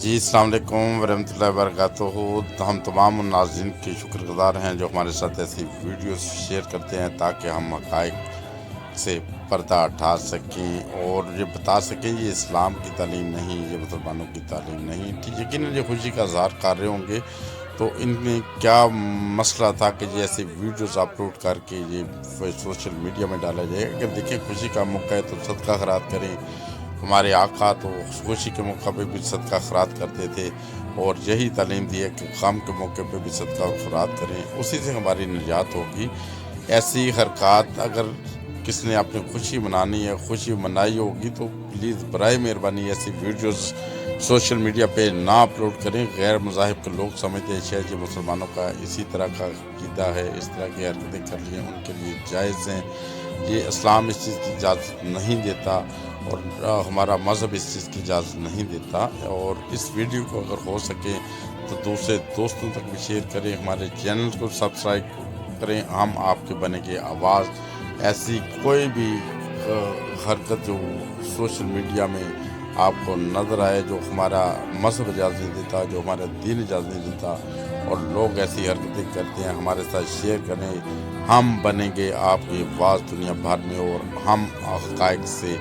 جی السلام علیکم ورحمۃ اللہ وبرکاتہ۔ ہم تمام ناظرین کے شکر گزار ہیں جو ہمارے ساتھ ایسی ویڈیوز شیئر کرتے ہیں تاکہ ہم حقائق سے پردہ اٹھا سکیں اور یہ بتا سکیں یہ اسلام کی تعلیم نہیں، یہ مسلمانوں کی تعلیم نہیں۔ یقیناً یہ خوشی کا اظہار کر رہے ہوں گے تو ان میں کیا مسئلہ تھا کہ یہ ایسی ویڈیوز اپلوڈ کر کے یہ سوشل میڈیا میں ڈالا جائے۔ اگر دیکھیں خوشی کا موقع ہے تو صدقہ خیرات کریں۔ ہمارے آقا تو خوشی کے موقع پہ بھی صدقہ خیرات کرتے تھے اور یہی تعلیم دی ہے کہ غم کے موقع پہ بھی صدقہ خیرات کریں، اسی سے ہماری نجات ہوگی۔ ایسی حرکات اگر کس نے اپنی خوشی منانی ہے، خوشی منائی ہوگی تو پلیز برائے مہربانی ایسی ویڈیوز سوشل میڈیا پہ نہ اپلوڈ کریں۔ غیر مذاہب کے لوگ سمجھتے ہیں شاید یہ مسلمانوں کا اسی طرح کا عقیدہ ہے، اس طرح کی حرکتیں کر لی ہیں ان کے لیے جائز ہیں۔ یہ اسلام اس چیز کی اجازت نہیں دیتا اور ہمارا مذہب اس چیز کی اجازت نہیں دیتا۔ اور اس ویڈیو کو اگر ہو سکے تو دوسرے دوستوں تک بھی شیئر کریں، ہمارے چینل کو سبسکرائب کریں۔ ہم آپ کے بنے کے آواز ایسی کوئی بھی حرکت جو سوشل میڈیا میں آپ کو نظر آئے جو ہمارا مذہب اجازت نہیں دیتا، جو ہمارا دین اجازت نہیں دیتا اور لوگ ایسی حرکتیں کرتے ہیں، ہمارے ساتھ شیئر کریں۔ ہم بنیں گے آپ کی آواز دنیا بھر میں اور ہم حقائق سے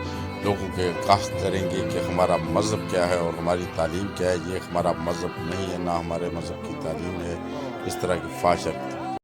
لوگوں کے آگاہ کریں گے کہ ہمارا مذہب کیا ہے اور ہماری تعلیم کیا ہے۔ یہ ہمارا مذہب نہیں ہے، نہ ہمارے مذہب کی تعلیم ہے اس طرح کی فحش حرکت۔